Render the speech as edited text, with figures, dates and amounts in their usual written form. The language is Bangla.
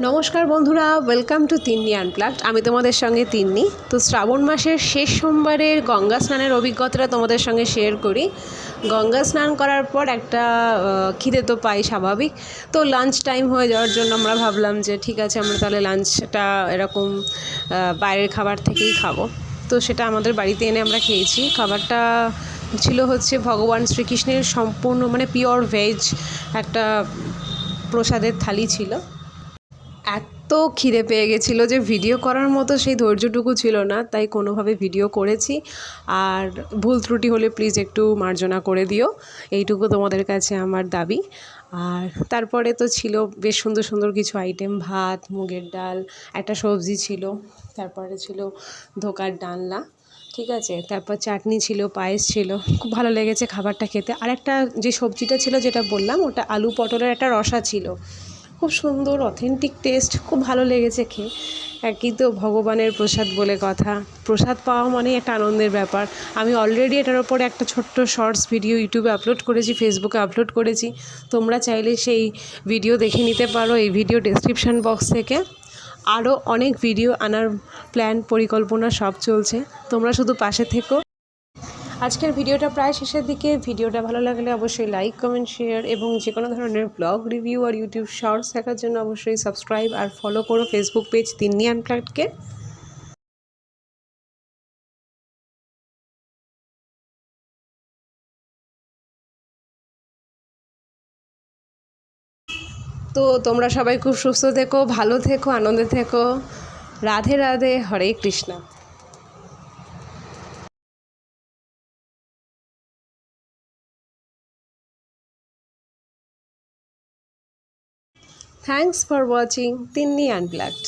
নমস্কার বন্ধুরা, ওয়েলকাম টু তিন্নি আনপ্লাগড। আমি তোমাদের সঙ্গে তিন্নি। তো শ্রাবণ মাসের শেষ সোমবারের গঙ্গা স্নানের অভিজ্ঞতাটা তোমাদের সঙ্গে শেয়ার করি। গঙ্গা স্নান করার পর একটা খিদে তো পাই স্বাভাবিক। তো লাঞ্চ টাইম হয়ে যাওয়ার জন্য আমরা ভাবলাম যে ঠিক আছে, আমরা তাহলে লাঞ্চটা এরকম বাইরের খাবার থেকেই খাবো। তো সেটা আমাদের বাড়িতে এনে আমরা খেয়েছি। খাবারটা ছিল হচ্ছে ভগবান শ্রীকৃষ্ণের সম্পূর্ণ পিওর ভেজ একটা প্রসাদের থালি ছিল। এত খিদে পেয়ে গেছিলো যে ভিডিও করার মতো সেই ধৈর্যটুকু ছিল না, তাই কোনোভাবে ভিডিও করেছি। আর ভুল ত্রুটি হলে প্লিজ একটু মার্জনা করে দিও, এইটুকু তোমাদের কাছে আমার দাবি। আর তারপরে তো ছিল বেশ সুন্দর সুন্দর কিছু আইটেম, ভাত, মুগের ডাল, একটা সবজি ছিল, তারপরে ছিল ধোকার ডালনা, ঠিক আছে, তারপর চাটনি ছিল, পায়েস ছিল। খুব ভালো লেগেছে খাবারটা খেতে। আর একটা যে সবজিটা ছিল যেটা বললাম, ওটা আলু পটলের একটা রসা ছিল, খুব সুন্দর অথেন্টিক টেস্ট, খুব ভালো লেগেছে খেয়ে। একই তো ভগবানের প্রসাদ বলে কথা, প্রসাদ পাওয়া মানেই একটা আনন্দের ব্যাপার। আমি অলরেডি এটার ওপরে একটা ছোট্ট শর্টস ভিডিও ইউটিউবে আপলোড করেছি, ফেসবুকে আপলোড করেছি। তোমরা চাইলে সেই ভিডিও দেখে নিতে পারো এই ভিডিও ডেসক্রিপশান বক্স থেকে। আরও অনেক ভিডিও আনার প্ল্যান, পরিকল্পনা সব চলছে, তোমরা শুধু পাশে থেকো। আজকের ভিডিওটা প্রায় শেষের দিকে। ভিডিওটা ভালো লাগলে অবশ্যই লাইক, কমেন্ট, শেয়ার এবং যে কোনো ধরনের ব্লগ রিভিউ আর ইউটিউব শর্টস দেখার জন্য অবশ্যই সাবস্ক্রাইব আর ফলো করো ফেসবুক পেজ তিন্নি আনপ্লাগডকে। তো তোমরা সবাই খুব সুস্থ থেকো, ভালো থেকো, আনন্দে থেকো। Radhe Radhe, Hare Krishna. Thanks for watching Tinni unplugged.